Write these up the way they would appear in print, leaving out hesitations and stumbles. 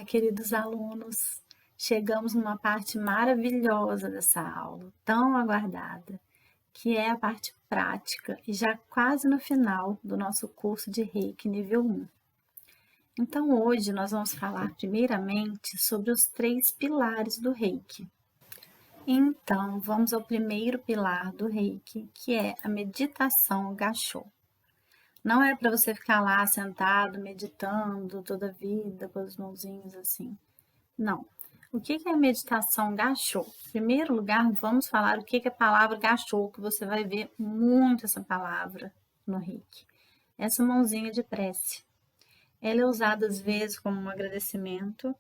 queridos alunos, chegamos numa parte maravilhosa dessa aula, tão aguardada, que é a parte prática e já quase no final do nosso curso de Reiki nível 1. Então hoje nós vamos falar primeiramente sobre os 3 pilares do Reiki. Então vamos ao primeiro pilar do Reiki, que é a meditação Gassho. Não é para você ficar lá sentado, meditando toda a vida, com as mãozinhas assim. Não. O que é a meditação Gassho? Em primeiro lugar, vamos falar o que é a palavra Gassho, que você vai ver muito essa palavra no Reiki. Essa mãozinha de prece. Ela é usada às vezes como um agradecimento.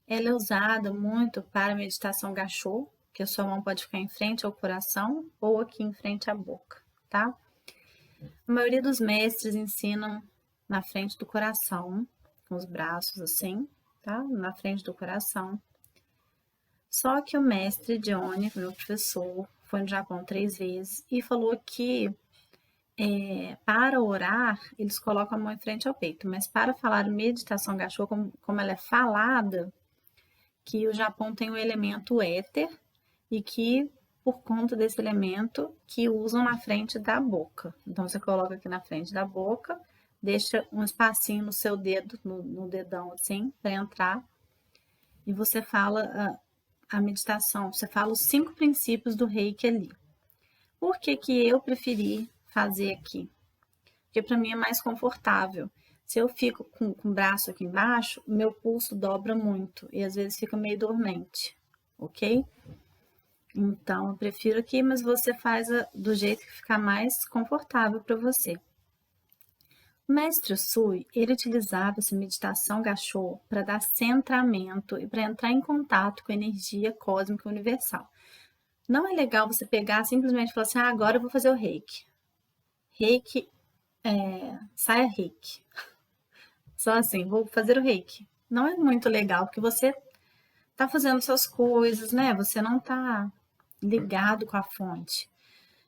Ela é usada muito para a meditação Gassho, que a sua mão pode ficar em frente ao coração ou aqui em frente à boca, tá? A maioria dos mestres ensinam na frente do coração, com os braços assim, tá? Na frente do coração. Só que o mestre Johnny, meu professor, foi no Japão 3 vezes e falou que para orar, eles colocam a mão em frente ao peito, mas para falar meditação Gassho, como ela é falada, que o Japão tem o elemento éter e que por conta desse elemento que usam na frente da boca. Então, você coloca aqui na frente da boca, deixa um espacinho no seu dedo, no dedão assim, para entrar, e você fala a meditação, você fala os 5 princípios do Reiki ali. Por que eu preferi fazer aqui? Porque para mim é mais confortável. Se eu fico com o braço aqui embaixo, meu pulso dobra muito e às vezes fica meio dormente, ok? Então, eu prefiro aqui, mas você faz do jeito que ficar mais confortável para você. O mestre Usui, ele utilizava essa meditação Gassho para dar centramento e para entrar em contato com a energia cósmica universal. Não é legal você pegar simplesmente e falar assim, agora eu vou fazer o Reiki. Reiki, saia Reiki. Só assim, vou fazer o Reiki. Não é muito legal, porque você tá fazendo suas coisas, né? Você não tá ligado com a fonte.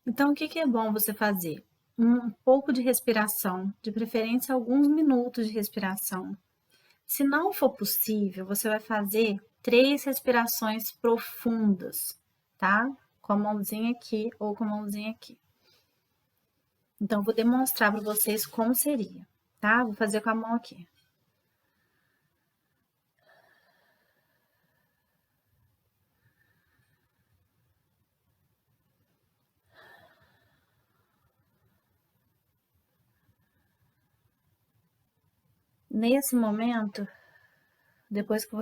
Então, o que é bom você fazer? Um pouco de respiração, de preferência alguns minutos de respiração. Se não for possível, você vai fazer 3 respirações profundas, tá? Com a mãozinha aqui ou com a mãozinha aqui. Então, vou demonstrar para vocês como seria, tá? Vou fazer com a mão aqui. Nesse momento, depois que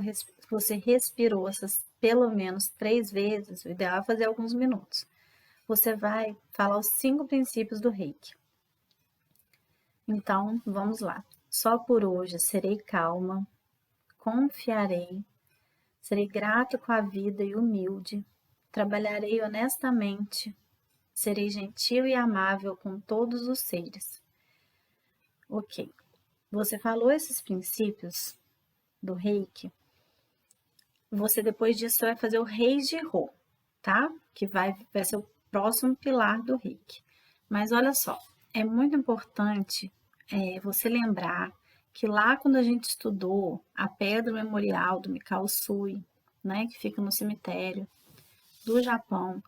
você respirou essas pelo menos 3 vezes, o ideal é fazer alguns minutos. Você vai falar os 5 princípios do Reiki. Então, vamos lá. Só por hoje serei calma, confiarei, serei grato com a vida e humilde, trabalharei honestamente, serei gentil e amável com todos os seres. Ok. Você falou esses princípios do Reiki, você depois disso vai fazer o Reiki-Ho, tá? Que vai ser o próximo pilar do Reiki. Mas olha só, é muito importante você lembrar que lá quando a gente estudou a pedra memorial do Mikao Usui, né, que fica no cemitério do Japão,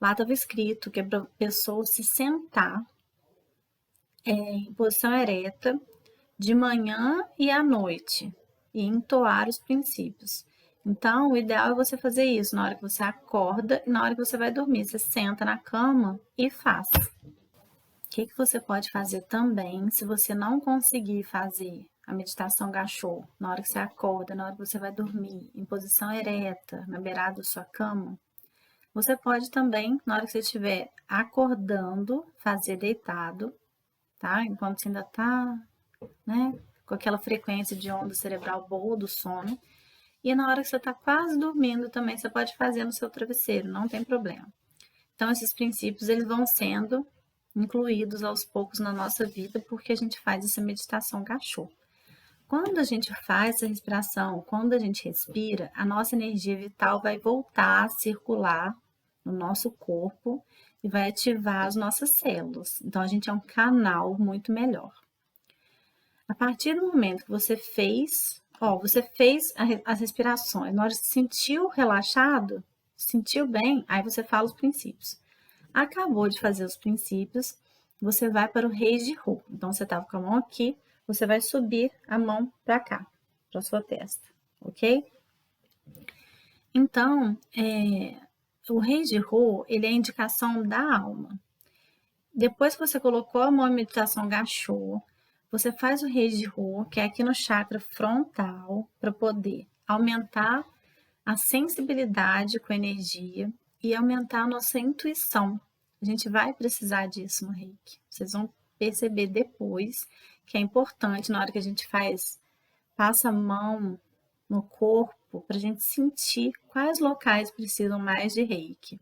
lá estava escrito que é para a pessoa se sentar em posição ereta de manhã e à noite e entoar os princípios. Então, o ideal é você fazer isso na hora que você acorda e na hora que você vai dormir. Você senta na cama e faz. O que você pode fazer também, se você não conseguir fazer a meditação Gassho na hora que você acorda, na hora que você vai dormir, em posição ereta, na beirada da sua cama, você pode também, na hora que você estiver acordando, fazer deitado, tá? Enquanto você ainda tá, né, com aquela frequência de onda cerebral boa do sono. E na hora que você está quase dormindo também, você pode fazer no seu travesseiro, não tem problema. Então, esses princípios, eles vão sendo incluídos aos poucos na nossa vida, porque a gente faz essa meditação Gassho. Quando a gente faz essa respiração, quando a gente respira, a nossa energia vital vai voltar a circular no nosso corpo e vai ativar as nossas células. Então, a gente é um canal muito melhor. A partir do momento que você fez Ó, você fez as respirações, na hora que sentiu relaxado, sentiu bem, aí você fala os princípios. Acabou de fazer os princípios, você vai para o Reis de Rô. Então, você estava com a mão aqui, você vai subir a mão para cá, para sua testa, ok? Então, o Reis de Rô, ele é a indicação da alma. Depois que você colocou a mão em meditação Gachô, você faz o Reis de Rô, que é aqui no chakra frontal, para poder aumentar a sensibilidade com a energia e aumentar a nossa intuição. A gente vai precisar disso no Reiki. Vocês vão perceber depois que é importante na hora que a gente passa a mão no corpo para a gente sentir quais locais precisam mais de Reiki.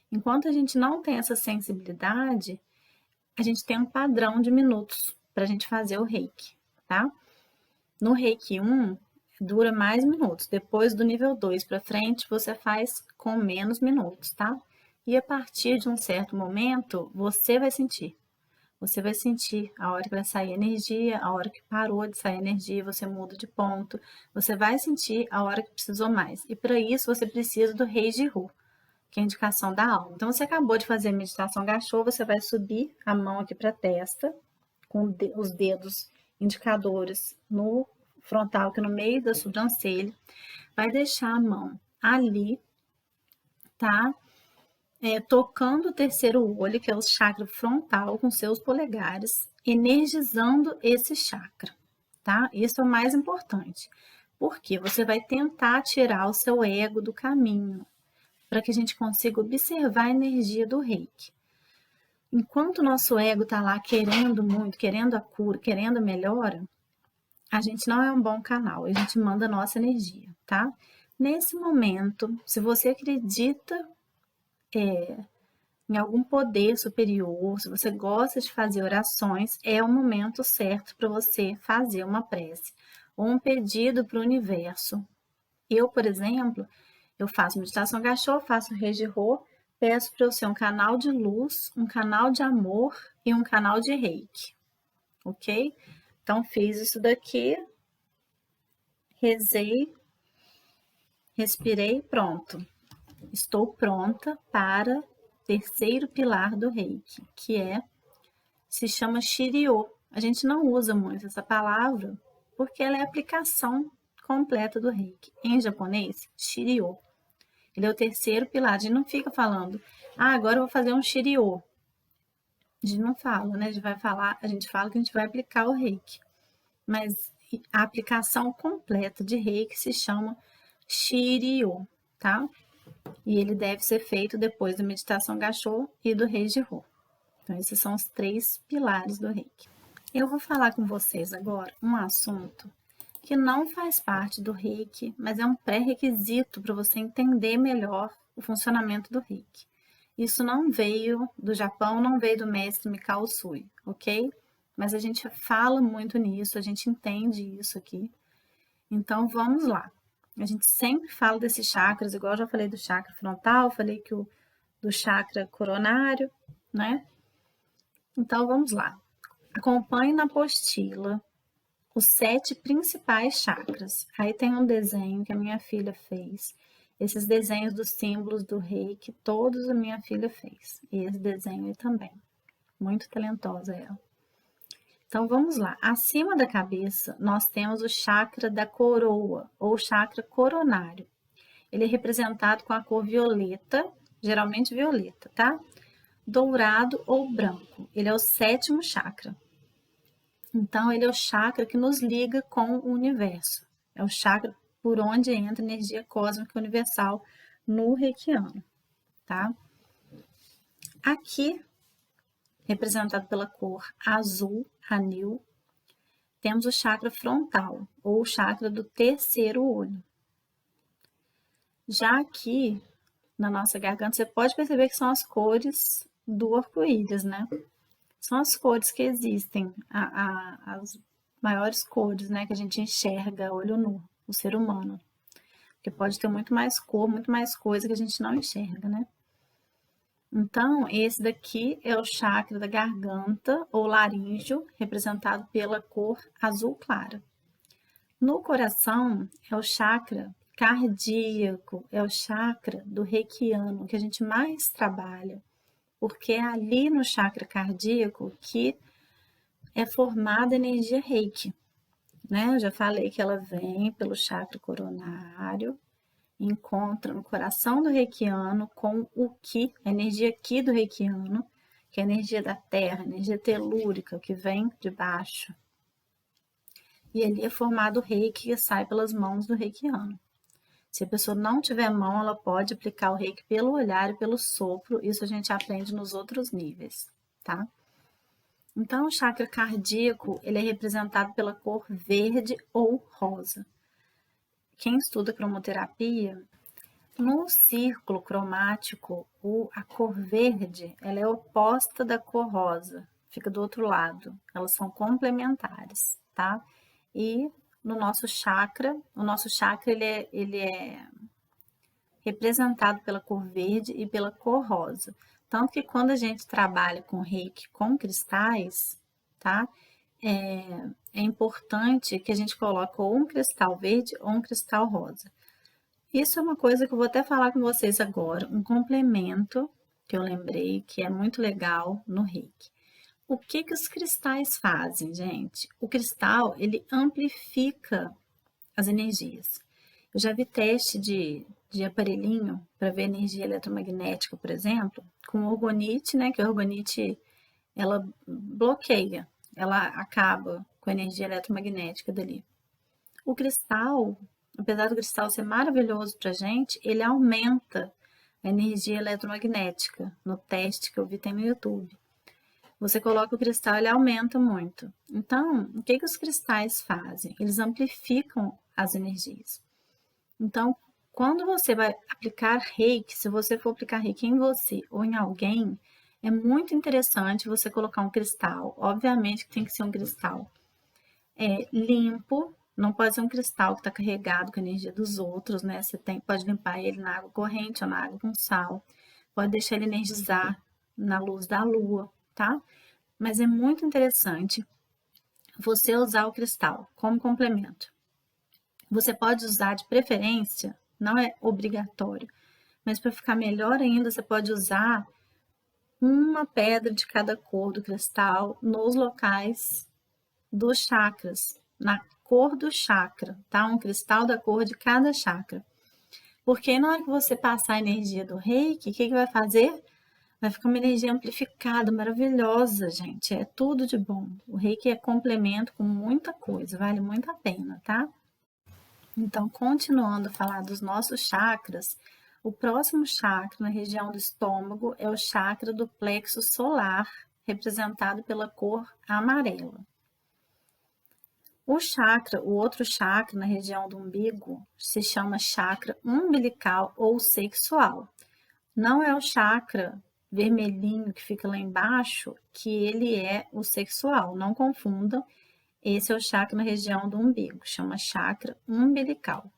Enquanto a gente não tem essa sensibilidade, a gente tem um padrão de minutos para a gente fazer o Reiki, tá? No Reiki 1, dura mais minutos. Depois do nível 2 para frente, você faz com menos minutos, tá? E a partir de um certo momento, você vai sentir. Você vai sentir a hora que vai sair energia, a hora que parou de sair energia, você muda de ponto. Você vai sentir a hora que precisou mais. E para isso, você precisa do Reis de Rô, que é a indicação da alma. Então, você acabou de fazer a meditação Gachô, você vai subir a mão aqui para a testa, com os dedos indicadores no frontal, aqui no meio da sobrancelha. Vai deixar a mão ali, tá? Tocando o terceiro olho, que é o chakra frontal, com seus polegares, energizando esse chakra, tá? Isso é o mais importante. Porque você vai tentar tirar o seu ego do caminho, para que a gente consiga observar a energia do Reiki. Enquanto o nosso ego está lá querendo muito, querendo a cura, querendo a melhora, a gente não é um bom canal, a gente manda a nossa energia, tá? Nesse momento, se você acredita em algum poder superior, se você gosta de fazer orações, é o momento certo para você fazer uma prece ou um pedido para o universo. Eu, por exemplo, eu faço meditação Gachô, faço Reis de Rô, peço para eu ser um canal de luz, um canal de amor e um canal de Reiki, ok? Então, fiz isso daqui, rezei, respirei, pronto. Estou pronta para o terceiro pilar do Reiki, que se chama Shiryo. A gente não usa muito essa palavra porque ela é a aplicação completa do Reiki. Em japonês, Shiryo. Ele é o terceiro pilar. A gente não fica falando, agora eu vou fazer um Shiryo. A gente não fala, né? A gente fala que a gente vai aplicar o Reiki. Mas a aplicação completa de Reiki se chama Shiryo, tá? E ele deve ser feito depois da meditação Gachô e do Reis de Rô. Então, esses são os 3 pilares do Reiki. Eu vou falar com vocês agora um assunto que não faz parte do Reiki, mas é um pré-requisito para você entender melhor o funcionamento do Reiki. Isso não veio do Japão, não veio do mestre Mikao Usui, ok? Mas a gente fala muito nisso, a gente entende isso aqui. Então, vamos lá. A gente sempre fala desses chakras, igual eu já falei do chakra frontal, falei que do chakra coronário, né? Então, vamos lá. Acompanhe na apostila os 7 principais chakras. Aí tem um desenho que a minha filha fez. Esses desenhos dos símbolos do Reiki, todos a minha filha fez. E esse desenho aí também. Muito talentosa ela. Então, vamos lá. Acima da cabeça, nós temos o chakra da coroa, ou chakra coronário. Ele é representado com a cor violeta, geralmente violeta, tá? Dourado ou branco. Ele é o 7º chakra. Então, ele é o chakra que nos liga com o universo. É o chakra por onde entra a energia cósmica universal no reikiano, tá? Aqui, representado pela cor azul, anil, temos o chakra frontal, ou o chakra do terceiro olho. Já aqui, na nossa garganta, você pode perceber que são as cores do arco-íris, né? São as cores que existem, as maiores cores, né, que a gente enxerga a olho nu, o ser humano. Porque pode ter muito mais cor, muito mais coisa que a gente não enxerga, né? Então, esse daqui é o chakra da garganta, ou laríngeo, representado pela cor azul clara. No coração é o chakra cardíaco, é o chakra do reikiano que a gente mais trabalha, porque é ali no chakra cardíaco que é formada a energia reiki, né? Eu já falei que ela vem pelo chakra coronário, encontra no coração do reikiano com o Ki, a energia Ki do reikiano, que é a energia da terra, a energia telúrica que vem de baixo. E ali é formado o reiki que sai pelas mãos do reikiano. Se a pessoa não tiver mão, ela pode aplicar o reiki pelo olhar e pelo sopro. Isso a gente aprende nos outros níveis, tá? Então, o chakra cardíaco, ele é representado pela cor verde ou rosa. Quem estuda cromoterapia, no círculo cromático, a cor verde, ela é oposta da cor rosa, fica do outro lado. Elas são complementares, tá? E no nosso chakra, o nosso chakra ele é representado pela cor verde e pela cor rosa. Tanto que quando a gente trabalha com reiki com cristais, tá? É importante que a gente coloque ou um cristal verde ou um cristal rosa. Isso é uma coisa que eu vou até falar com vocês agora, um complemento que eu lembrei que é muito legal no reiki. O que que os cristais fazem, gente? O cristal, ele amplifica as energias. Eu já vi teste de aparelhinho para ver energia eletromagnética, por exemplo, com orgonite, né? Que a orgonite, ela bloqueia, ela acaba com a energia eletromagnética dali. O cristal, apesar do cristal ser maravilhoso para a gente, ele aumenta a energia eletromagnética. No teste que eu vi tem no YouTube. Você coloca o cristal, ele aumenta muito. Então, o que que os cristais fazem? Eles amplificam as energias. Então, quando você vai aplicar reiki, se você for aplicar reiki em você ou em alguém, é muito interessante você colocar um cristal. Obviamente que tem que ser um cristal limpo, não pode ser um cristal que está carregado com a energia dos outros, né? Você pode limpar ele na água corrente ou na água com sal. Pode deixar ele energizar na luz da lua, tá? Mas é muito interessante você usar o cristal como complemento. Você pode usar de preferência, não é obrigatório, mas para ficar melhor ainda, você pode usar uma pedra de cada cor do cristal nos locais dos chakras, na cor do chakra, tá? Um cristal da cor de cada chakra. Porque na hora que você passar a energia do reiki, o que vai fazer? Vai ficar uma energia amplificada, maravilhosa, gente. É tudo de bom. O reiki é complemento com muita coisa, vale muito a pena, tá? Então, continuando a falar dos nossos chakras, o próximo chakra na região do estômago é o chakra do plexo solar, representado pela cor amarela. O outro chakra na região do umbigo se chama chakra umbilical ou sexual. Não é o chakra vermelhinho que fica lá embaixo, que ele é o sexual, não confundam. Esse é o chakra na região do umbigo, chama chakra umbilical.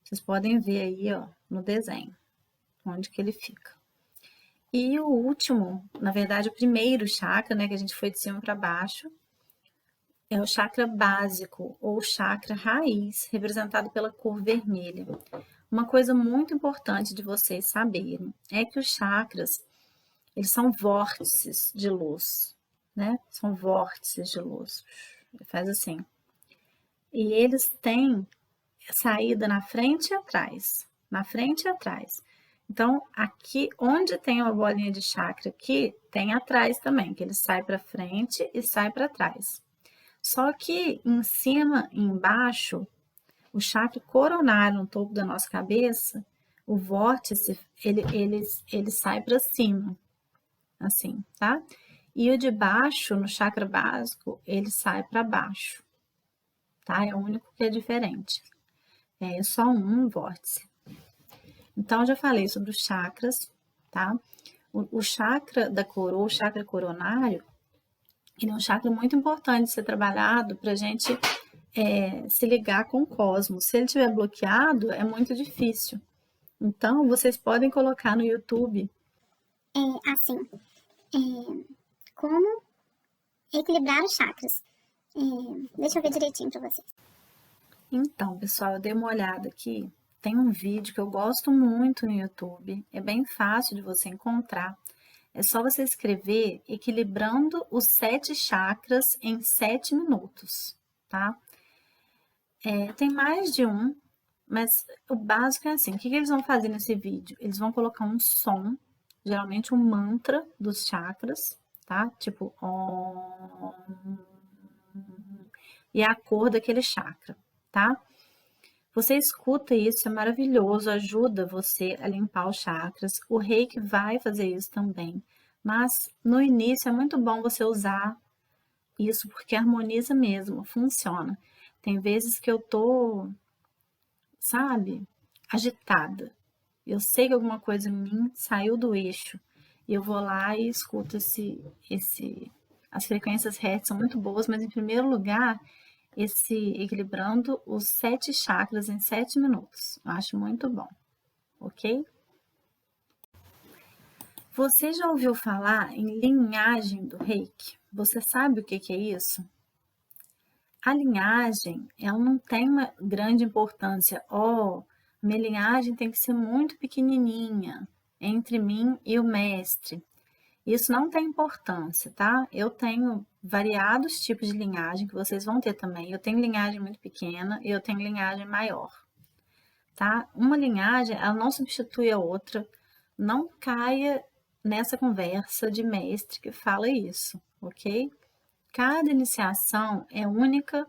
Vocês podem ver aí, ó, no desenho, onde que ele fica. E o último, na verdade, o primeiro chakra, né, que a gente foi de cima para baixo, é o chakra básico ou chakra raiz, representado pela cor vermelha. Uma coisa muito importante de vocês saberem é que os chakras, eles são vórtices de luz, né? São vórtices de luz. Faz assim. E eles têm saída na frente e atrás. Na frente e atrás. Então, aqui, onde tem uma bolinha de chakra aqui, tem atrás também, que ele sai para frente e sai para trás. Só que em cima e embaixo, o chakra coronário no topo da nossa cabeça, o vórtice, ele sai para cima, assim, tá? E o de baixo, no chakra básico, ele sai para baixo, tá? É o único que é diferente. É só um vórtice. Então, eu já falei sobre os chakras, tá? O chakra da coroa, o chakra coronário, ele é um chakra muito importante de ser trabalhado para a gente se ligar com o cosmos. Se ele estiver bloqueado, é muito difícil. Então, vocês podem colocar no YouTube. Como equilibrar os chakras. Deixa eu ver direitinho para vocês. Então, pessoal, eu dei uma olhada aqui. Tem um vídeo que eu gosto muito no YouTube. É bem fácil de você encontrar. É só você escrever Equilibrando os 7 chakras em 7 minutos, tá? Tem mais de um, mas o básico é assim. O que eles vão fazer nesse vídeo? Eles vão colocar um som, geralmente um mantra dos chakras, tá? Tipo, Om, e a cor daquele chakra, tá? Você escuta isso, é maravilhoso, ajuda você a limpar os chakras. O Reiki vai fazer isso também. Mas no início é muito bom você usar isso porque harmoniza mesmo, funciona. Tem vezes que eu tô, sabe, agitada. Eu sei que alguma coisa em mim saiu do eixo. E eu vou lá e escuto as frequências Hertz são muito boas, mas em primeiro lugar, esse equilibrando os 7 chakras em 7 minutos. Eu acho muito bom, ok? Você já ouviu falar em linhagem do Reiki? Você sabe o que é isso? A linhagem, ela não tem uma grande importância. Minha linhagem tem que ser muito pequenininha entre mim e o mestre. Isso não tem importância, tá? Eu tenho variados tipos de linhagem que vocês vão ter também. Eu tenho linhagem muito pequena e eu tenho linhagem maior, tá? Uma linhagem, ela não substitui a outra. Não caia nessa conversa de mestre que fala isso, ok? Cada iniciação é única.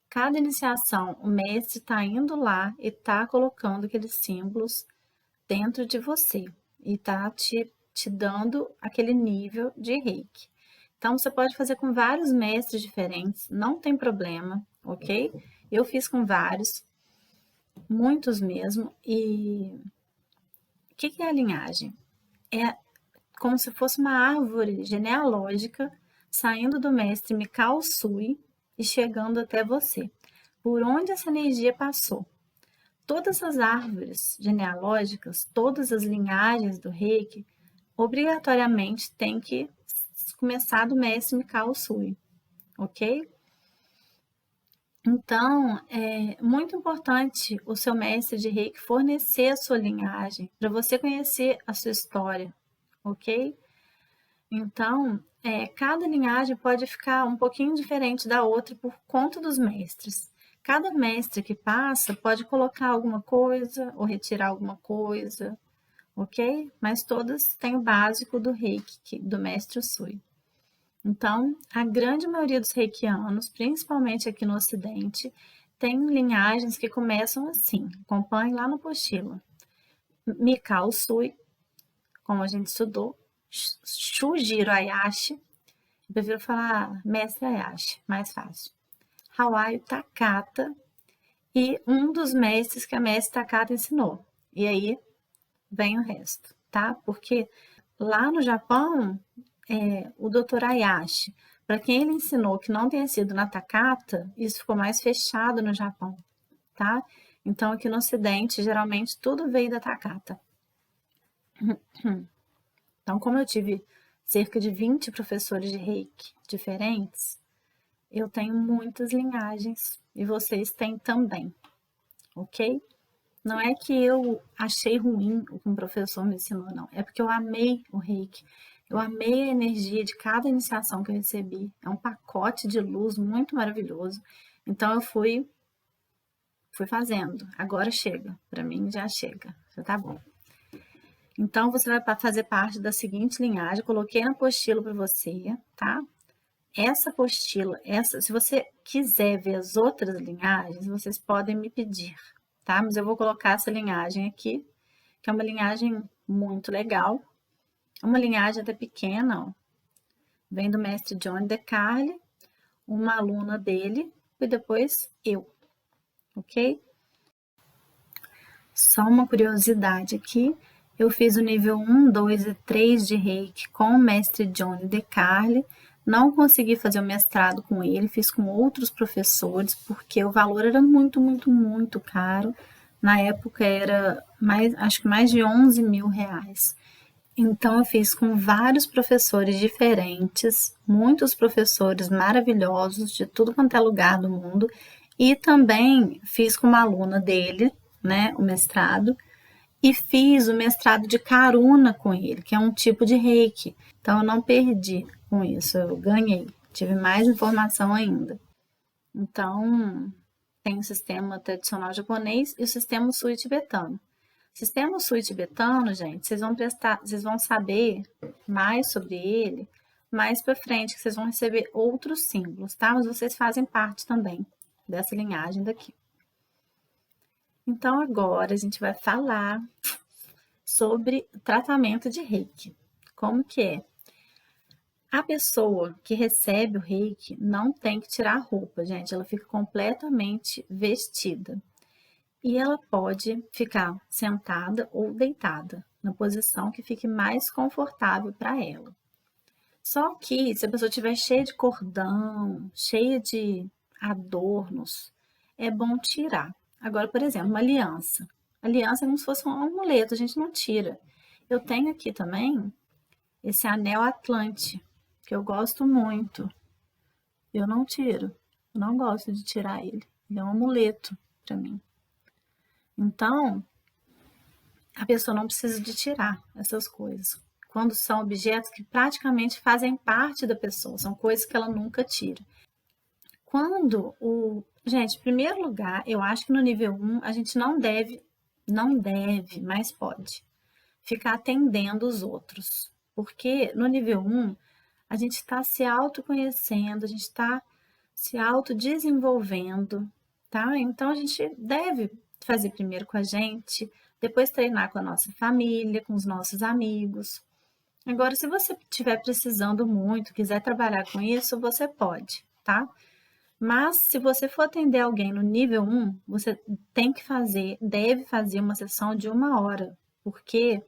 Cada iniciação, o mestre está indo lá e está colocando aqueles símbolos dentro de você e está te dando aquele nível de reiki. Então, você pode fazer com vários mestres diferentes, não tem problema, ok? Eu fiz com vários, muitos mesmo. E o que é a linhagem? É como se fosse uma árvore genealógica saindo do mestre Mikao Usui e chegando até você. Por onde essa energia passou? Todas as árvores genealógicas, todas as linhagens do Reiki, obrigatoriamente tem que começar do mestre Mikao Usui, ok? Então, é muito importante o seu mestre de Reiki fornecer a sua linhagem, para você conhecer a sua história, ok? Então, cada linhagem pode ficar um pouquinho diferente da outra por conta dos mestres. Cada mestre que passa pode colocar alguma coisa ou retirar alguma coisa, ok? Mas todas têm o básico do Reiki, do mestre Usui. Então, a grande maioria dos reikianos, principalmente aqui no Ocidente, tem linhagens que começam assim. Acompanhe lá no apostila. Mikao Usui, como a gente estudou, Shujiro Ayashi, eu prefiro falar mestre Ayashi, mais fácil. Hawaii Takata e um dos mestres que a mestre Takata ensinou. E aí vem o resto, tá? Porque lá no Japão, o Dr. Ayashi, para quem ele ensinou que não tenha sido na Takata, isso ficou mais fechado no Japão, tá? Então aqui no Ocidente, geralmente tudo veio da Takata. Então, como eu tive cerca de 20 professores de Reiki diferentes, eu tenho muitas linhagens e vocês têm também, ok? Não é que eu achei ruim o que um professor me ensinou, não. É porque eu amei o Reiki. Eu amei a energia de cada iniciação que eu recebi. É um pacote de luz muito maravilhoso. Então eu fui fazendo. Agora chega. Para mim já chega. Já tá bom. Então você vai fazer parte da seguinte linhagem. Coloquei na apostila para você, tá? Essa apostila, se você quiser ver as outras linhagens, vocês podem me pedir, tá? Mas eu vou colocar essa linhagem aqui, que é uma linhagem muito legal. Uma linhagem até pequena, ó. Vem do mestre Johnny DeCarli, uma aluna dele e depois eu, ok? Só uma curiosidade aqui, eu fiz o nível 1, 2 e 3 de Reiki com o mestre Johnny DeCarli. Não consegui fazer o mestrado com ele, fiz com outros professores, porque o valor era muito, muito, muito caro. Na época era acho que mais de 11 mil reais. Então eu fiz com vários professores diferentes, muitos professores maravilhosos de tudo quanto é lugar do mundo, E também fiz com uma aluna dele, né, o mestrado, e fiz o mestrado de Karuna com ele, que é um tipo de reiki. Então eu não perdi com isso, eu ganhei, tive mais informação ainda. Então, tem o sistema tradicional japonês e o sistema Usui tibetano. Sistema Usui tibetano, gente, vocês vão saber mais sobre ele mais para frente, que vocês vão receber outros símbolos, tá? Mas vocês fazem parte também dessa linhagem daqui. Então agora a gente vai falar sobre tratamento de Reiki. Como que é? A pessoa que recebe o Reiki não tem que tirar a roupa, gente, ela fica completamente vestida. E ela pode ficar sentada ou deitada, na posição que fique mais confortável para ela. Só que se a pessoa estiver cheia de cordão, cheia de adornos, é bom tirar. Agora, por exemplo, uma aliança. Aliança é como se fosse um amuleto, a gente não tira. Eu tenho aqui também esse anel Atlante, que eu gosto muito. Eu não tiro. Eu não gosto de tirar ele. Ele é um amuleto para mim. Então, a pessoa não precisa de tirar essas coisas. Quando são objetos que praticamente fazem parte da pessoa, são coisas que ela nunca tira. Quando o. Gente, em primeiro lugar, eu acho que no nível 1 a gente não deve, mas pode, ficar atendendo os outros. Porque no nível 1 a gente está se autoconhecendo, a gente está se autodesenvolvendo, tá? Então a gente deve fazer primeiro com a gente, depois treinar com a nossa família, com os nossos amigos. Agora, se você estiver precisando muito, quiser trabalhar com isso, você pode, tá? Mas se você for atender alguém no nível 1, você tem que fazer, deve fazer uma sessão de 1 hora, porque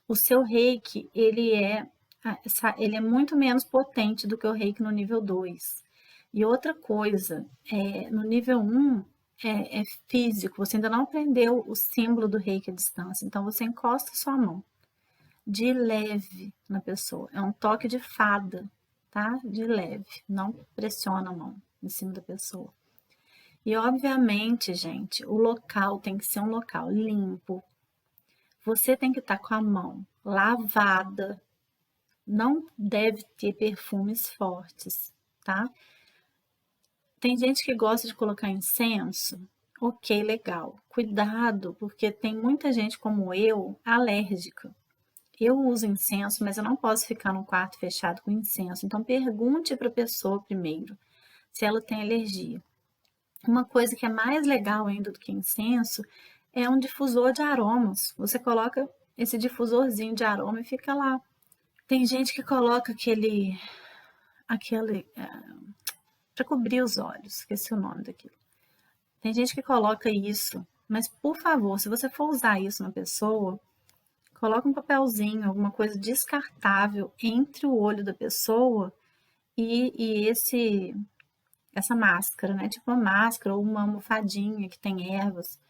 o seu reiki, ele é muito menos potente do que o reiki no nível 2. E outra coisa, no nível 1 é físico, você ainda não aprendeu o símbolo do reiki à distância, então você encosta sua mão de leve na pessoa, é um toque de fada, tá? De leve, não pressiona a mão em cima da pessoa. E obviamente, gente, o local tem que ser um local limpo. Você tem que estar com a mão lavada, não deve ter perfumes fortes, tá? Tem gente que gosta de colocar incenso. Ok, legal. Cuidado, porque tem muita gente como eu alérgica. Eu uso incenso, mas eu não posso ficar num quarto fechado com incenso. Então pergunte para a pessoa primeiro se ela tem alergia. Uma coisa que é mais legal ainda do que incenso é um difusor de aromas. Você coloca esse difusorzinho de aroma e fica lá. Tem gente que coloca aquele para cobrir os olhos, esqueci o nome daquilo. Tem gente que coloca isso, mas por favor, se você for usar isso na pessoa, coloca um papelzinho, alguma coisa descartável entre o olho da pessoa e essa máscara, né? Tipo uma máscara ou uma almofadinha que tem ervas.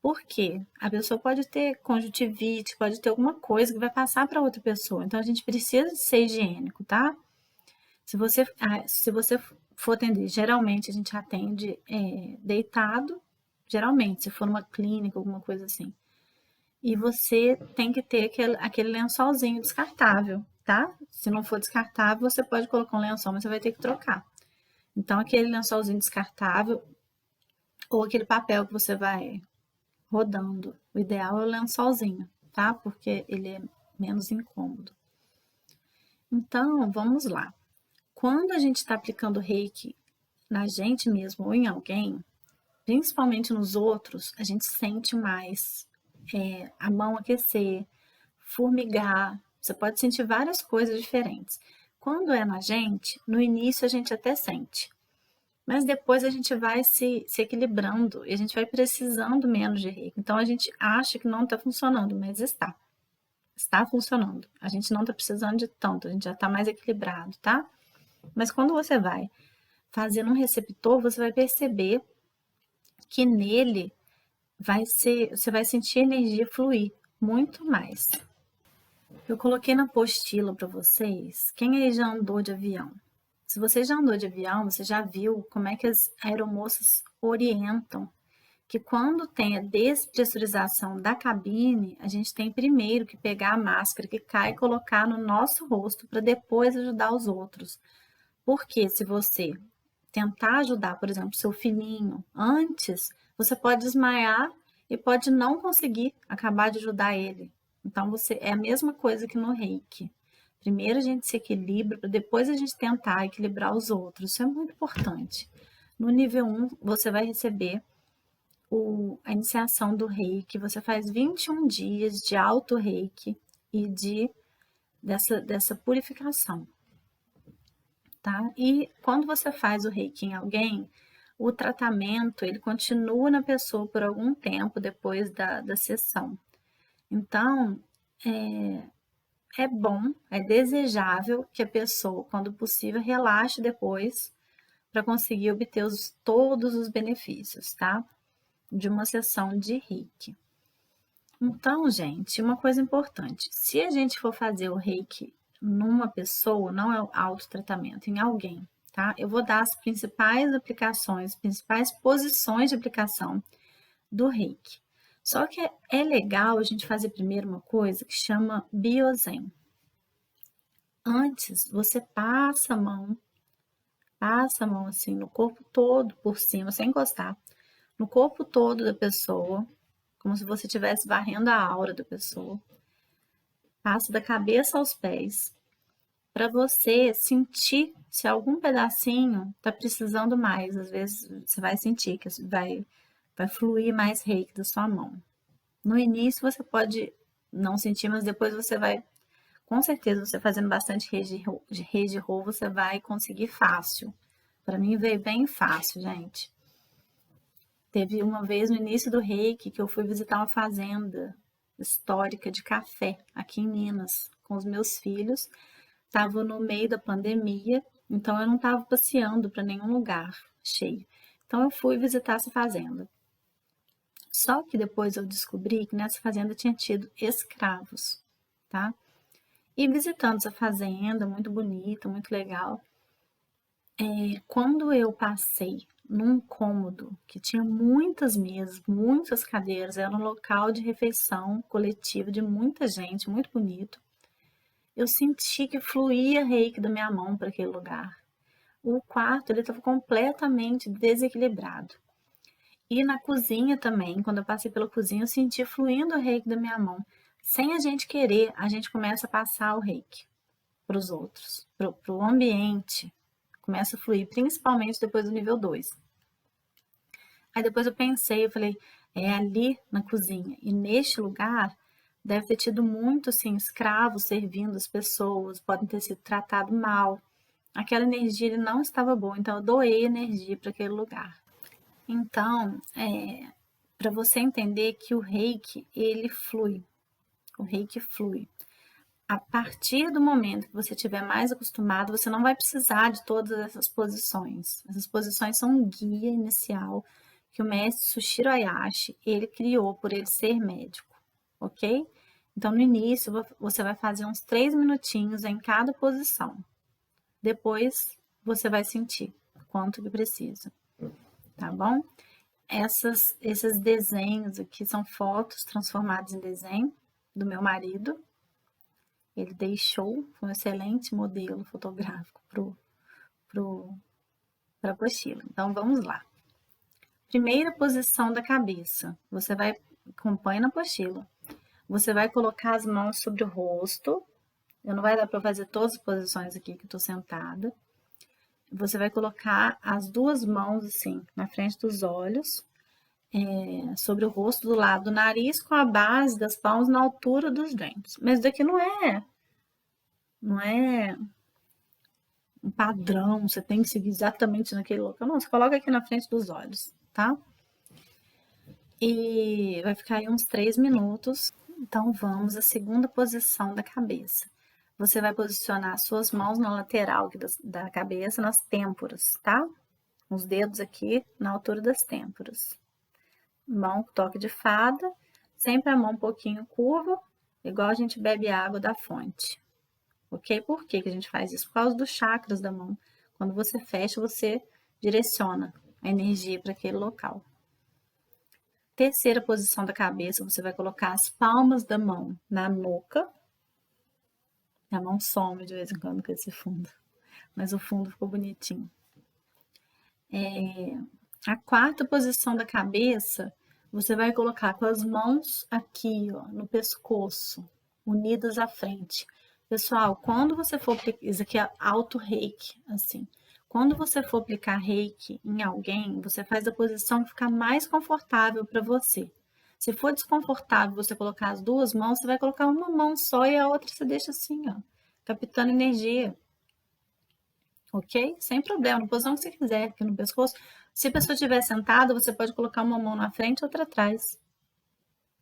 Por quê? A pessoa pode ter conjuntivite, pode ter alguma coisa que vai passar para outra pessoa. Então a gente precisa de ser higiênico, tá? Se você for atender, geralmente a gente atende deitado, geralmente, se for numa clínica, alguma coisa assim. E você tem que ter aquele lençolzinho descartável, tá? Se não for descartável, você pode colocar um lençol, mas você vai ter que trocar. Então, aquele lençolzinho descartável ou aquele papel que você vai rodando. O ideal é o lençolzinho, tá? Porque ele é menos incômodo. Então, vamos lá. Quando a gente está aplicando reiki na gente mesmo ou em alguém, principalmente nos outros, a gente sente mais a mão aquecer, formigar. Você pode sentir várias coisas diferentes. Quando é na gente, no início a gente até sente, mas depois a gente vai se equilibrando e a gente vai precisando menos de reiki. Então a gente acha que não está funcionando, mas está. Está funcionando. A gente não está precisando de tanto, a gente já está mais equilibrado, tá? Mas quando você vai fazendo um receptor, você vai perceber que nele você vai sentir a energia fluir muito mais. Eu coloquei na apostila para vocês. Quem aí já andou de avião? Se você já andou de avião, você já viu como é que as aeromoças orientam que quando tem a despressurização da cabine, a gente tem primeiro que pegar a máscara que cai e colocar no nosso rosto para depois ajudar os outros. Porque se você tentar ajudar, por exemplo, seu filhinho antes, você pode desmaiar e pode não conseguir acabar de ajudar ele. Então, é a mesma coisa que no Reiki. Primeiro a gente se equilibra, para depois a gente tentar equilibrar os outros. Isso é muito importante. No nível 1, você vai receber a iniciação do Reiki. Você faz 21 dias de auto Reiki e dessa purificação. Tá? E quando você faz o Reiki em alguém, o tratamento ele continua na pessoa por algum tempo depois da sessão. Então, é bom, é desejável que a pessoa, quando possível, relaxe depois para conseguir obter todos os benefícios, tá? De uma sessão de Reiki. Então, gente, uma coisa importante, se a gente for fazer o Reiki numa pessoa, não é o autotratamento, em alguém, tá? Eu vou dar as principais aplicações, principais posições de aplicação do Reiki. Só que é legal a gente fazer primeiro uma coisa que chama Biozen. Antes, você passa a mão assim no corpo todo por cima, sem encostar, no corpo todo da pessoa, como se você estivesse varrendo a aura da pessoa. Passa da cabeça aos pés, para você sentir se algum pedacinho está precisando mais. Às vezes você vai sentir que vai fluir mais reiki da sua mão. No início você pode não sentir, mas depois você vai, com certeza, você fazendo bastante rede roll, você vai conseguir fácil. Para mim veio bem fácil, gente. Teve uma vez no início do Reiki que eu fui visitar uma fazenda histórica de café aqui em Minas com os meus filhos. Estava no meio da pandemia, então eu não estava passeando para nenhum lugar cheio. Então eu fui visitar essa fazenda. Só que depois eu descobri que nessa fazenda tinha tido escravos, tá? E visitando essa fazenda, muito bonita, muito legal, quando eu passei num cômodo que tinha muitas mesas, muitas cadeiras, era um local de refeição coletiva de muita gente, muito bonito. Eu senti que fluía reiki da minha mão para aquele lugar. O quarto ele estava completamente desequilibrado. E na cozinha também, quando eu passei pela cozinha, eu senti fluindo o reiki da minha mão. Sem a gente querer, a gente começa a passar o reiki para os outros, para o ambiente. Começa a fluir, principalmente depois do nível 2. Aí depois eu pensei, eu falei, é ali na cozinha. E neste lugar, deve ter tido muito, assim, escravos servindo as pessoas, podem ter sido tratados mal. Aquela energia não estava boa, então eu doei energia para aquele lugar. Então, para você entender que o Reiki, ele flui. O Reiki flui. A partir do momento que você estiver mais acostumado, você não vai precisar de todas essas posições. Essas posições são um guia inicial que o mestre Sushiro Ayashi, ele criou por ele ser médico, ok? Então, no início, você vai fazer uns 3 minutinhos em cada posição. Depois, você vai sentir quanto que precisa, tá bom? Esses desenhos aqui são fotos transformadas em desenho do meu marido. Ele deixou, foi um excelente modelo fotográfico para a apostila. Então, vamos lá. Primeira posição da cabeça. Você vai, acompanha na apostila. Você vai colocar as mãos sobre o rosto. Eu não vai dar para fazer todas as posições aqui que eu tô sentada. Você vai colocar as duas mãos assim, na frente dos olhos, sobre o rosto, do lado do nariz, com a base das palmas na altura dos dentes. Mas daqui não é um padrão, você tem que seguir exatamente naquele local. Não, você coloca aqui na frente dos olhos, tá? E vai ficar aí uns 3 minutos. Então, vamos à segunda posição da cabeça. Você vai posicionar suas mãos na lateral aqui da cabeça, nas têmporas, tá? Os dedos aqui na altura das têmporas. Mão, toque de fada, sempre a mão um pouquinho curva, igual a gente bebe água da fonte. Ok? Por que a gente faz isso? Por causa dos chakras da mão. Quando você fecha, você direciona a energia para aquele local. Terceira posição da cabeça, você vai colocar as palmas da mão na nuca. A mão some de vez em quando com esse fundo, mas o fundo ficou bonitinho. A quarta posição da cabeça, você vai colocar com as mãos aqui, ó, no pescoço, unidas à frente. Pessoal, quando você for aplicar, isso aqui é auto-reiki, assim. Quando você for aplicar reiki em alguém, você faz a posição que ficar mais confortável para você. Se for desconfortável você colocar as duas mãos, você vai colocar uma mão só e a outra você deixa assim, ó, captando energia. Ok? Sem problema, na posição que você quiser, aqui no pescoço. Se a pessoa estiver sentada, você pode colocar uma mão na frente e outra atrás.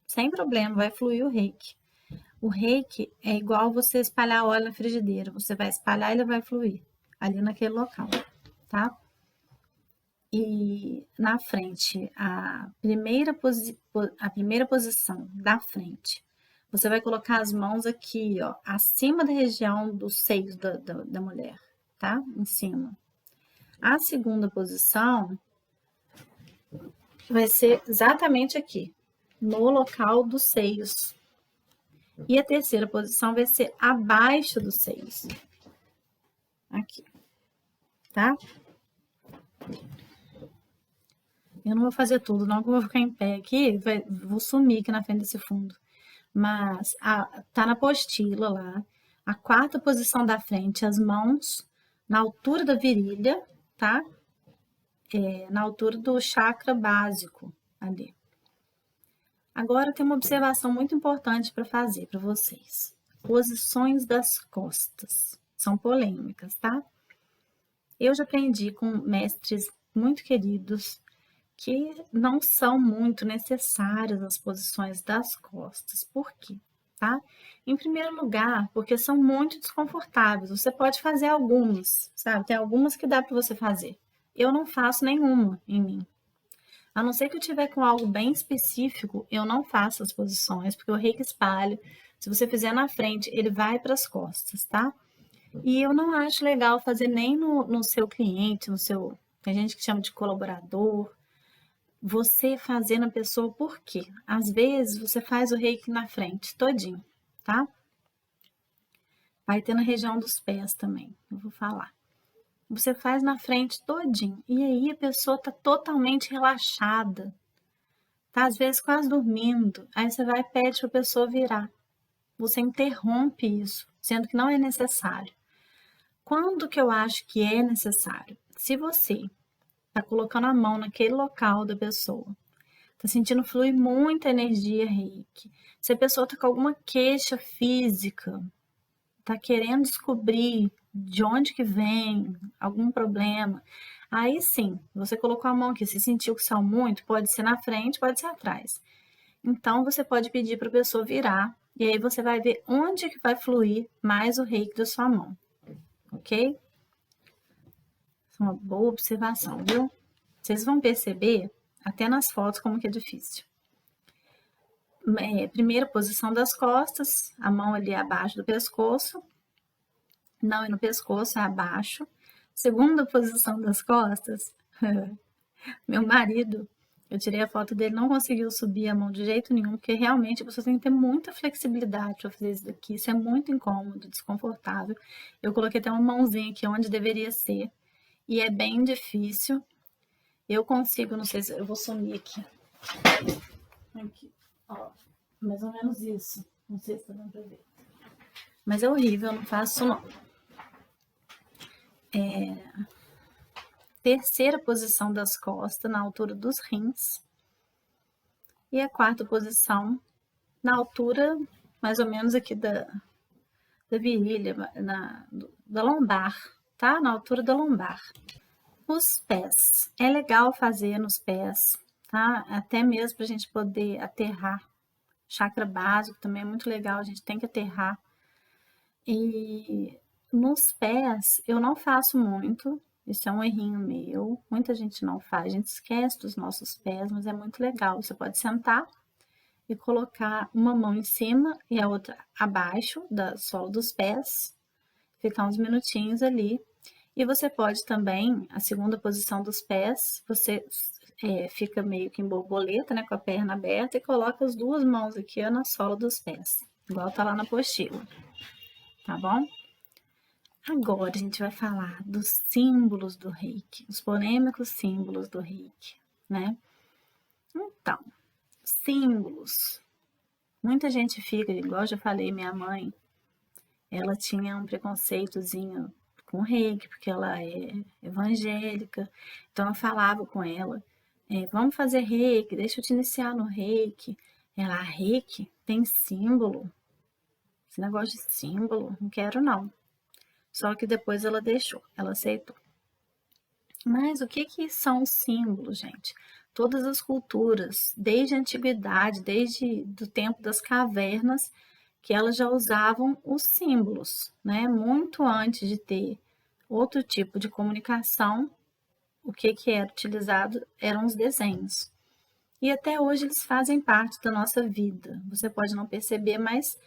Sem problema, vai fluir o reiki. O reiki é igual você espalhar óleo na frigideira. Você vai espalhar e ele vai fluir ali naquele local, tá? E na frente, a primeira posição da frente, você vai colocar as mãos aqui, ó, acima da região dos seios da mulher, tá? Em cima. A segunda posição vai ser exatamente aqui, no local dos seios. E a terceira posição vai ser abaixo dos seios. Aqui, tá? Eu não vou fazer tudo, não, que eu vou ficar em pé aqui, vou sumir aqui na frente desse fundo. Mas tá na apostila lá, a quarta posição da frente, as mãos na altura da virilha, tá? Na altura do chakra básico ali. Agora tem uma observação muito importante para fazer para vocês. Posições das costas. São polêmicas, tá? Eu já aprendi com mestres muito queridos que não são muito necessárias as posições das costas. Por quê? Tá? Em primeiro lugar, porque são muito desconfortáveis. Você pode fazer algumas, sabe? Tem algumas que dá para você fazer. Eu não faço nenhuma em mim. A não ser que eu tiver com algo bem específico, eu não faço as posições, porque o reiki espalha. Se você fizer na frente, ele vai para as costas, tá? E eu não acho legal fazer nem no seu cliente, no seu... Tem gente que chama de colaborador. Você fazer na pessoa, por quê? Às vezes, você faz o reiki na frente, todinho, tá? Vai ter na região dos pés também, eu vou falar. Você faz na frente todinho. E aí a pessoa tá totalmente relaxada. Tá às vezes quase dormindo. Aí você vai e pede para a pessoa virar. Você interrompe isso, sendo que não é necessário. Quando que eu acho que é necessário? Se você tá colocando a mão naquele local da pessoa, tá sentindo fluir muita energia reiki. Se a pessoa tá com alguma queixa física, tá querendo descobrir de onde que vem algum problema, aí sim, você colocou a mão aqui, se sentiu que saiu muito, pode ser na frente, pode ser atrás. Então, você pode pedir para a pessoa virar, e aí você vai ver onde que vai fluir mais o reiki da sua mão, ok? Isso é uma boa observação, viu? Vocês vão perceber, até nas fotos, como que é difícil. Primeira posição das costas, a mão ali abaixo do pescoço, não é no pescoço, é abaixo. Segunda posição das costas, meu marido, eu tirei a foto dele, não conseguiu subir a mão de jeito nenhum, porque realmente a pessoa tem que ter muita flexibilidade para fazer isso daqui, isso é muito incômodo, desconfortável. Eu coloquei até uma mãozinha aqui onde deveria ser, e é bem difícil. Eu consigo, não sei se eu vou sumir aqui. Aqui, ó, mais ou menos isso. Não sei se tá dando pra ver. Mas é horrível, eu não faço não. Terceira posição das costas, na altura dos rins. E a quarta posição, na altura, mais ou menos aqui da virilha, da lombar, tá? Na altura da lombar. Os pés. É legal fazer nos pés, tá? Até mesmo pra gente poder aterrar. Chakra básico também é muito legal, a gente tem que aterrar. E nos pés, eu não faço muito, isso é um errinho meu, muita gente não faz, a gente esquece dos nossos pés, mas é muito legal. Você pode sentar e colocar uma mão em cima e a outra abaixo da sola dos pés, ficar uns minutinhos ali. E você pode também, a segunda posição dos pés, você fica meio que em borboleta, né, com a perna aberta e coloca as duas mãos aqui ó, na sola dos pés, igual tá lá na apostila, tá bom? Agora a gente vai falar dos símbolos do Reiki, os polêmicos símbolos do Reiki, né? Então, símbolos. Muita gente fica, igual eu já falei, minha mãe, ela tinha um preconceitozinho com o Reiki, porque ela é evangélica, então eu falava com ela, vamos fazer Reiki, deixa eu te iniciar no Reiki. Ela, Reiki tem símbolo? Esse negócio de símbolo, não quero não. Só que depois ela deixou, ela aceitou. Mas o que são os símbolos, gente? Todas as culturas, desde a antiguidade, desde o tempo das cavernas, que elas já usavam os símbolos, né? Muito antes de ter outro tipo de comunicação, o que era utilizado eram os desenhos. E até hoje eles fazem parte da nossa vida. Você pode não perceber, mas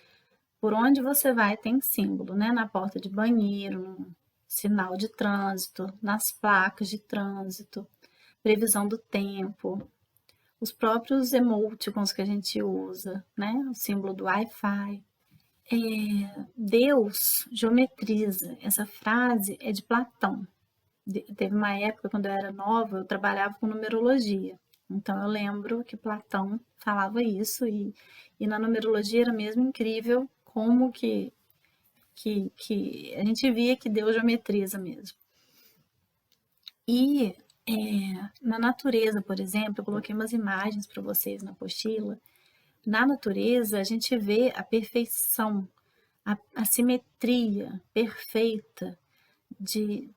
por onde você vai tem símbolo, né? Na porta de banheiro, no sinal de trânsito, nas placas de trânsito, previsão do tempo, os próprios emoticons que a gente usa, né? O símbolo do Wi-Fi. Deus geometriza. Essa frase é de Platão. Teve uma época, quando eu era nova, eu trabalhava com numerologia. Então, eu lembro que Platão falava isso e na numerologia era mesmo incrível como que a gente via que Deus geometriza mesmo. E na natureza, por exemplo, eu coloquei umas imagens para vocês na apostila. Na natureza, a gente vê a perfeição, a simetria perfeita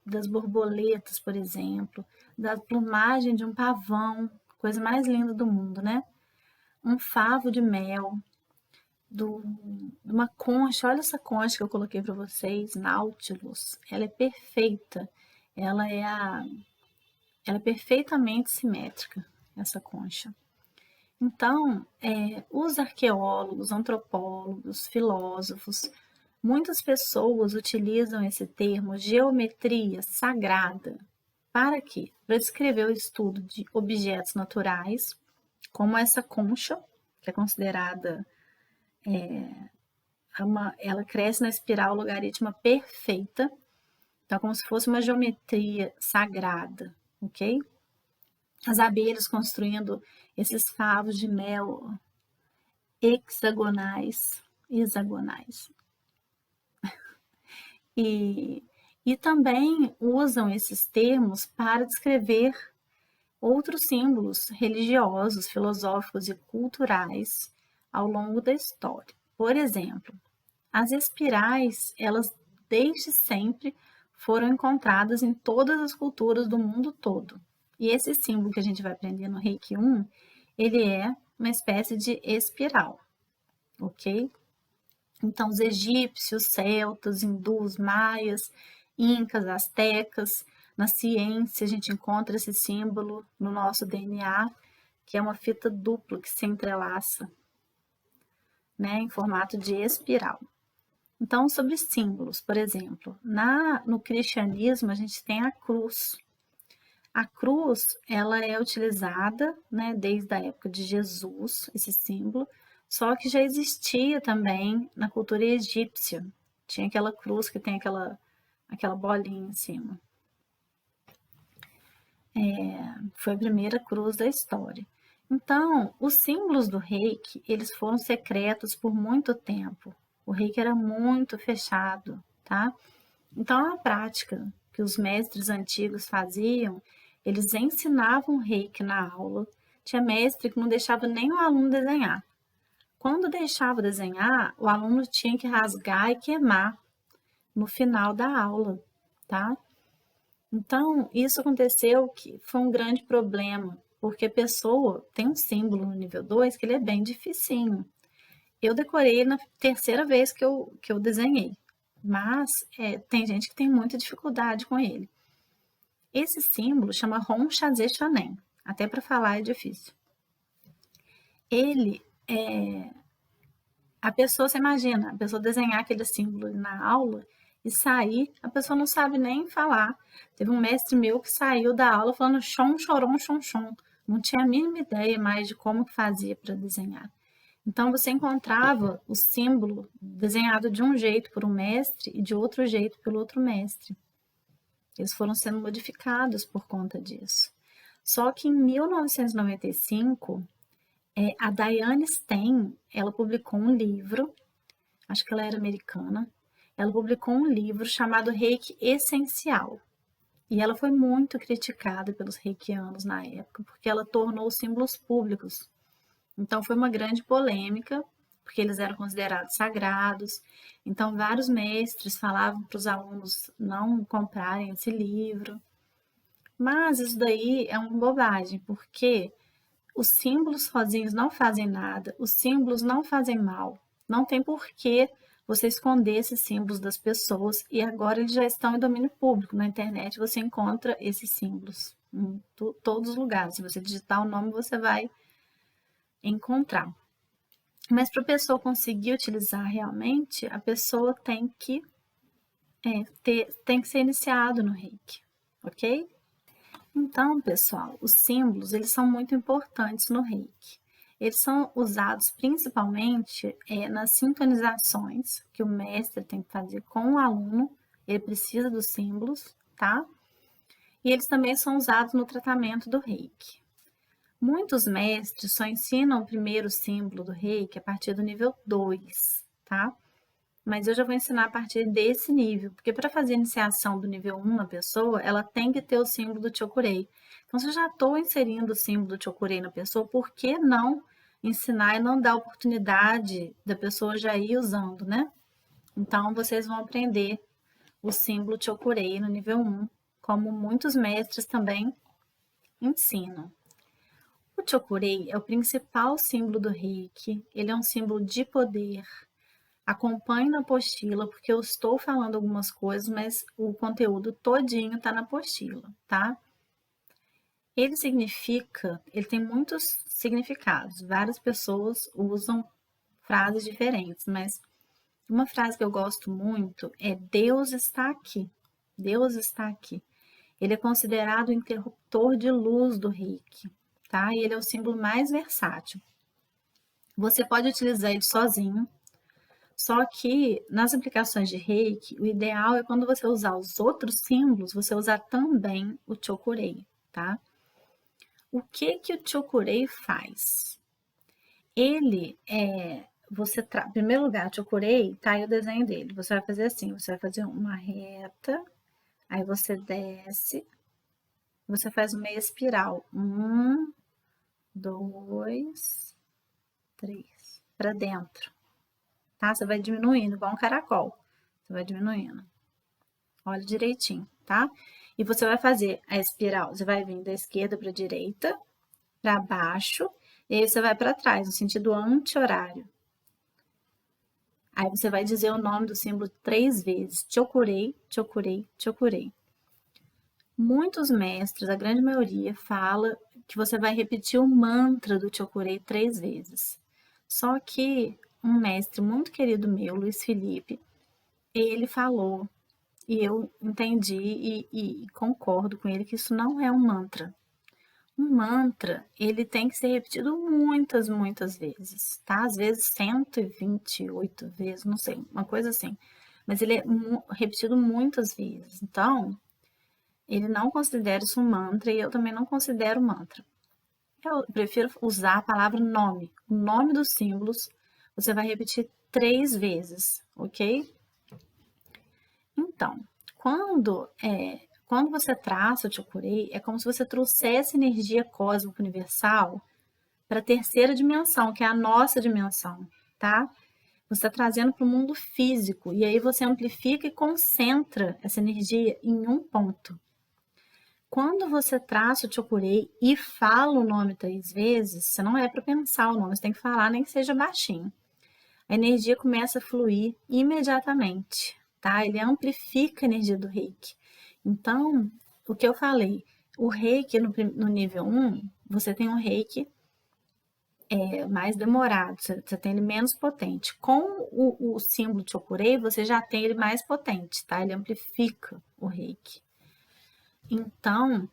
das borboletas, por exemplo, da plumagem de um pavão, coisa mais linda do mundo, né? Um favo de mel, de uma concha, olha essa concha que eu coloquei para vocês, Nautilus, ela é perfeita, ela é perfeitamente simétrica, essa concha. Então, os arqueólogos, antropólogos, filósofos, muitas pessoas utilizam esse termo geometria sagrada. Para quê? Para descrever o estudo de objetos naturais, como essa concha, que é considerada, ela cresce na espiral logarítmica perfeita, então como se fosse uma geometria sagrada, ok? As abelhas construindo esses favos de mel hexagonais. E também usam esses termos para descrever outros símbolos religiosos, filosóficos e culturais ao longo da história. Por exemplo, as espirais, elas desde sempre foram encontradas em todas as culturas do mundo todo. E esse símbolo que a gente vai aprender no Reiki 1, ele é uma espécie de espiral, ok? Então, os egípcios, celtas, hindus, maias, incas, astecas, na ciência a gente encontra esse símbolo no nosso DNA, que é uma fita dupla que se entrelaça, né, em formato de espiral. Então, sobre símbolos, por exemplo, no cristianismo a gente tem a cruz. A cruz, ela é utilizada, né, desde a época de Jesus, esse símbolo, só que já existia também na cultura egípcia. Tinha aquela cruz que tem aquela bolinha em cima. Foi a primeira cruz da história. Então, os símbolos do Reiki, eles foram secretos por muito tempo. O Reiki era muito fechado, tá? Então, a prática que os mestres antigos faziam, eles ensinavam Reiki na aula. Tinha mestre que não deixava nem o aluno desenhar. Quando deixava desenhar, o aluno tinha que rasgar e queimar no final da aula, tá? Então, isso aconteceu que foi um grande problema, porque a pessoa tem um símbolo no nível 2 que ele é bem dificinho. Eu decorei na terceira vez que eu desenhei, mas tem gente que tem muita dificuldade com ele. Esse símbolo chama Hon Shaze Shonen, até para falar é difícil. A pessoa, você imagina, a pessoa desenhar aquele símbolo na aula e sair, a pessoa não sabe nem falar. Teve um mestre meu que saiu da aula falando chon, chorom, chon, chon. Não tinha a mínima ideia mais de como que fazia para desenhar. Então você encontrava o símbolo desenhado de um jeito por um mestre e de outro jeito pelo outro mestre. Eles foram sendo modificados por conta disso. Só que em 1995, a Diane Stein, ela publicou um livro, acho que ela era americana, ela publicou um livro chamado Reiki Essencial. E ela foi muito criticada pelos reikianos na época, porque ela tornou os símbolos públicos. Então foi uma grande polêmica, porque eles eram considerados sagrados. Então vários mestres falavam para os alunos não comprarem esse livro. Mas isso daí é uma bobagem, porque os símbolos sozinhos não fazem nada, os símbolos não fazem mal. Não tem porquê você esconder esses símbolos das pessoas e agora eles já estão em domínio público. Na internet você encontra esses símbolos em todos os lugares. Se você digitar o nome, você vai encontrar. Mas para a pessoa conseguir utilizar realmente, a pessoa tem que ser iniciado no Reiki, ok? Então, pessoal, os símbolos, eles são muito importantes no Reiki. Eles são usados principalmente nas sintonizações que o mestre tem que fazer com o aluno. Ele precisa dos símbolos, tá? E eles também são usados no tratamento do Reiki. Muitos mestres só ensinam o primeiro símbolo do Reiki a partir do nível 2, tá? Mas eu já vou ensinar a partir desse nível, porque para fazer a iniciação do nível 1 na pessoa, ela tem que ter o símbolo do Chokurei. Então, se eu já estou inserindo o símbolo do Chokurei na pessoa, por que não ensinar e não dar a oportunidade da pessoa já ir usando, né? Então, vocês vão aprender o símbolo Chokurei no nível 1, como muitos mestres também ensinam. O Chokurei é o principal símbolo do Reiki, ele é um símbolo de poder. Acompanhe na apostila, porque eu estou falando algumas coisas, mas o conteúdo todinho está na apostila, tá? Ele tem muitos significados. Várias pessoas usam frases diferentes, mas uma frase que eu gosto muito é Deus está aqui. Deus está aqui. Ele é considerado o interruptor de luz do Reiki, tá? E ele é o símbolo mais versátil. Você pode utilizar ele sozinho, só que nas aplicações de Reiki, o ideal é quando você usar os outros símbolos, você usar também o Chokurei, tá? O que que o Chokurei faz? Ele em primeiro lugar, o Chokurei, tá aí o desenho dele. Você vai fazer assim, você vai fazer uma reta, aí você desce, você faz uma espiral. 1, 2, 3, para dentro. Tá? Você vai diminuindo, igual um caracol. Você vai diminuindo. Olha direitinho, tá? E você vai fazer a espiral. Você vai vir da esquerda para a direita, para baixo, e aí você vai para trás, no sentido anti-horário. Aí você vai dizer o nome do símbolo 3 vezes. Chokurei, Chokurei, Chokurei. Muitos mestres, a grande maioria, fala que você vai repetir o mantra do Chokurei 3 vezes. Só que um mestre muito querido meu, Luiz Felipe, ele falou, e eu entendi e concordo com ele, que isso não é um mantra. Um mantra, ele tem que ser repetido muitas, muitas vezes, tá? Às vezes 128 vezes, não sei, uma coisa assim. Mas ele é repetido muitas vezes. Então, ele não considera isso um mantra e eu também não considero mantra. Eu prefiro usar a palavra nome. O nome dos símbolos você vai repetir 3 vezes, ok? Então, quando você traça o Chokurei, é como se você trouxesse energia cósmica universal para a terceira dimensão, que é a nossa dimensão, tá? Você está trazendo para o mundo físico, e aí você amplifica e concentra essa energia em um ponto. Quando você traça o Chokurei e fala o nome 3 vezes, você não é para pensar o nome, você tem que falar, nem que seja baixinho. A energia começa a fluir imediatamente, tá? Ele amplifica a energia do Reiki. Então, o que eu falei, o Reiki no nível 1, você tem um Reiki mais demorado, você tem ele menos potente. Com o símbolo de Chokurei, você já tem ele mais potente, tá? Ele amplifica o reiki. Então,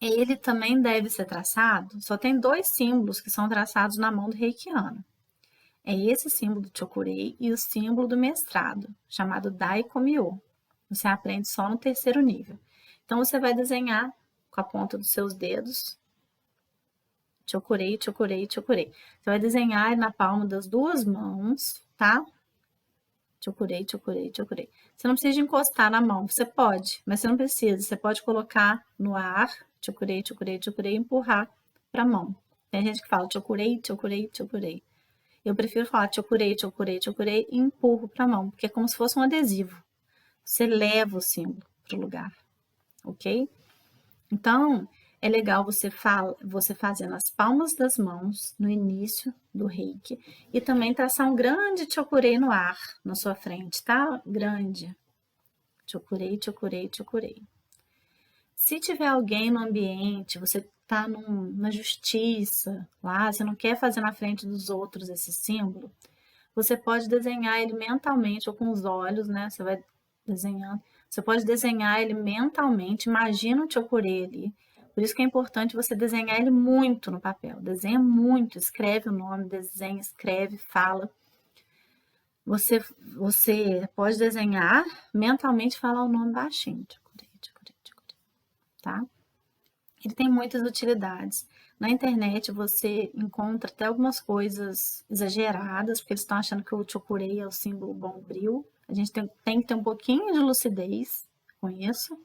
ele também deve ser traçado, só tem 2 símbolos que são traçados na mão do reikiano. É esse símbolo do Chokurei e o símbolo do mestrado, chamado Daikomyo. Você aprende só no 3º nível. Então, você vai desenhar com a ponta dos seus dedos Chokurei, Chokurei, Chokurei. Você vai desenhar na palma das 2 mãos, tá? Chokurei, Chokurei, Chokurei. Você não precisa encostar na mão, você pode, mas você não precisa. Você pode colocar no ar, Chokurei, Chokurei, Chokurei, e empurrar para a mão. Tem gente que fala Chokurei, Chokurei, Chokurei. Eu prefiro falar Chokurei, Chokurei, Chokurei e empurro para a mão, porque é como se fosse um adesivo. Você leva o símbolo para o lugar, ok? Então, é legal você fazer nas palmas das mãos, no início do reiki, e também traçar um grande chokurei no ar, na sua frente, tá? Grande. Chokurei, chokurei, chokurei. Se tiver alguém no ambiente, você tá na justiça, lá, você não quer fazer na frente dos outros esse símbolo, você pode desenhar ele mentalmente ou com os olhos, né? Você vai desenhando. Você pode desenhar ele mentalmente, imagina o chokurei ali. Por isso que é importante você desenhar ele muito no papel. Desenha muito, escreve o nome, desenha, escreve, fala. Você pode desenhar mentalmente e falar o nome baixinho. Chokurei, chokurei, chokurei. Tá? Ele tem muitas utilidades. Na internet você encontra até algumas coisas exageradas, porque eles estão achando que o chokurei é o símbolo bombril. A gente tem que ter um pouquinho de lucidez com isso,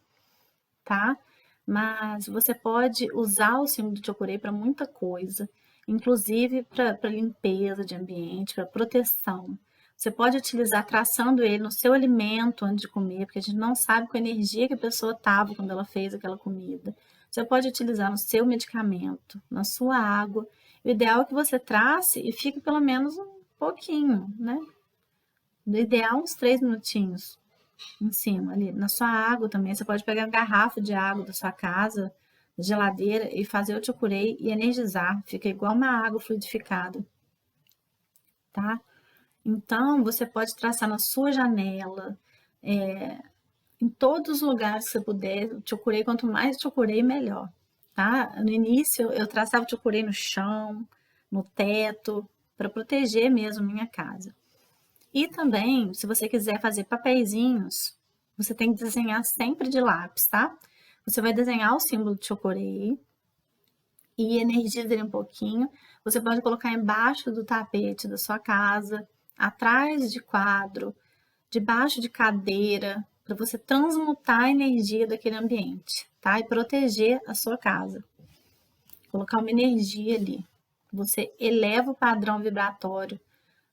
tá? Mas você pode usar o símbolo do chokurei para muita coisa, inclusive para limpeza de ambiente, para proteção. Você pode utilizar traçando ele no seu alimento antes de comer, porque a gente não sabe com a energia que a pessoa estava quando ela fez aquela comida. Você pode utilizar no seu medicamento, na sua água. O ideal é que você trace e fique pelo menos um pouquinho, né? O ideal uns 3 minutinhos em cima ali. Na sua água também, você pode pegar uma garrafa de água da sua casa, da geladeira, e fazer o chokurei e energizar. Fica igual uma água fluidificada, tá? Então, você pode traçar na sua janela, em todos os lugares que você puder. O chokurei, quanto mais chokurei, melhor, tá? No início, eu traçava o chokurei no chão, no teto, para proteger mesmo minha casa. E também, se você quiser fazer papeizinhos, você tem que desenhar sempre de lápis, tá? Você vai desenhar o símbolo de chokurei e energiza ele um pouquinho. Você pode colocar embaixo do tapete da sua casa, atrás de quadro, debaixo de cadeira, para você transmutar a energia daquele ambiente, tá? E proteger a sua casa. Colocar uma energia ali. Você eleva o padrão vibratório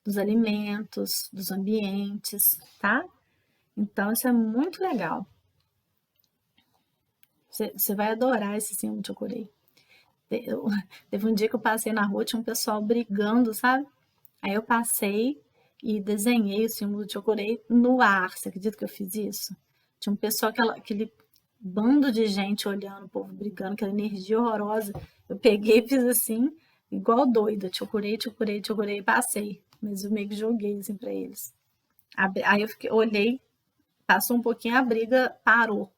dos alimentos, dos ambientes, tá? Então, isso é muito legal. Você vai adorar esse símbolo de chokurei. Teve um dia que eu passei na rua, tinha um pessoal brigando, sabe? Aí eu passei e desenhei o símbolo de chokurei no ar. Você acredita que eu fiz isso? Tinha um pessoal, aquele bando de gente olhando, o povo brigando, aquela energia horrorosa. Eu peguei e fiz assim, igual doida. Chokurei, chokurei, chokurei, e passei. Mas eu meio que joguei assim pra eles. Aí eu olhei, passou um pouquinho, a briga parou.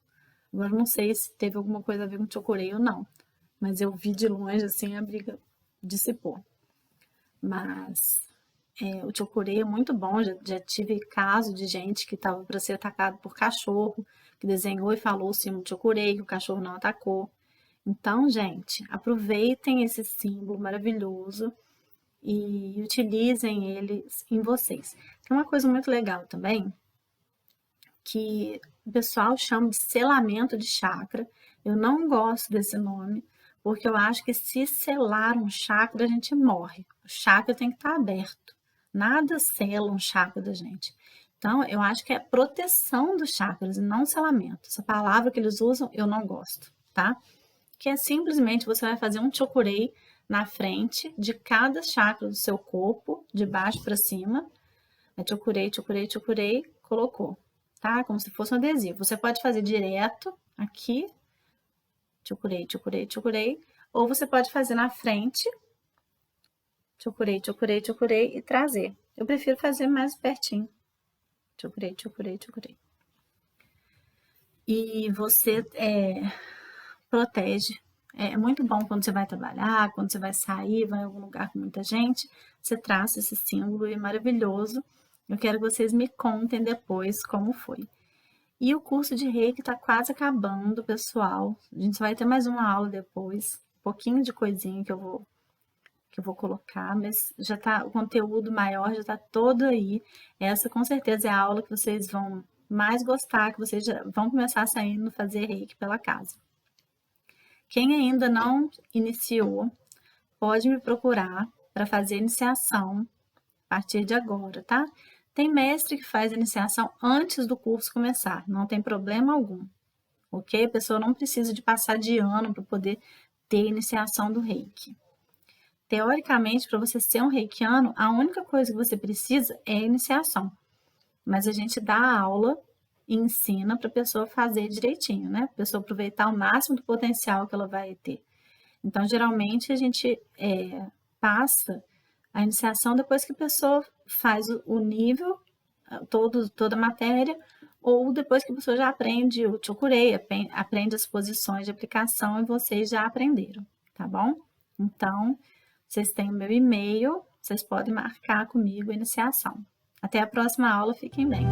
Agora não sei se teve alguma coisa a ver com chokurei ou não. Mas eu vi de longe, assim, a briga dissipou. Mas o chokurei é muito bom. Já tive caso de gente que estava para ser atacado por cachorro, que desenhou e falou o símbolo de chokurei, que o cachorro não atacou. Então, gente, aproveitem esse símbolo maravilhoso e utilizem ele em vocês. Tem uma coisa muito legal também, que o pessoal chama de selamento de chakra. Eu não gosto desse nome, porque eu acho que se selar um chakra, a gente morre. O chakra tem que estar aberto. Nada sela um chakra da gente. Então, eu acho que é proteção dos chakras e não selamento. Essa palavra que eles usam, eu não gosto, tá? Que é simplesmente você vai fazer um chokurei na frente de cada chakra do seu corpo, de baixo para cima. É chokurei, chokurei, chokurei, colocou, tá? Como se fosse um adesivo. Você pode fazer direto aqui, chokurei, chokurei, chokurei, ou você pode fazer na frente chokurei, chokurei, chokurei e trazer. Eu prefiro fazer mais pertinho. Chokurei, chokurei, chokurei. E você protege. É muito bom quando você vai trabalhar, quando você vai sair, vai em algum lugar com muita gente, você traça esse símbolo e é maravilhoso. Eu quero que vocês me contem depois como foi. E o curso de Reiki está quase acabando, pessoal. A gente vai ter mais uma aula depois, um pouquinho de coisinha que eu vou colocar, mas já tá, o conteúdo maior já está todo aí. Essa com certeza é a aula que vocês vão mais gostar, que vocês já vão começar saindo fazer Reiki pela casa. Quem ainda não iniciou, pode me procurar para fazer iniciação a partir de agora, tá? Tem mestre que faz a iniciação antes do curso começar, não tem problema algum, ok? A pessoa não precisa de passar de ano para poder ter iniciação do Reiki. Teoricamente, para você ser um reikiano, a única coisa que você precisa é a iniciação. Mas a gente dá aula e ensina para a pessoa fazer direitinho, né? Para a pessoa aproveitar o máximo do potencial que ela vai ter. Então, geralmente, a gente passa a iniciação depois que a pessoa faz o nível, toda a matéria, ou depois que a pessoa já aprende o chokurei, aprende as posições de aplicação e vocês já aprenderam, tá bom? Então, vocês têm o meu e-mail, vocês podem marcar comigo a iniciação. Até a próxima aula, fiquem bem!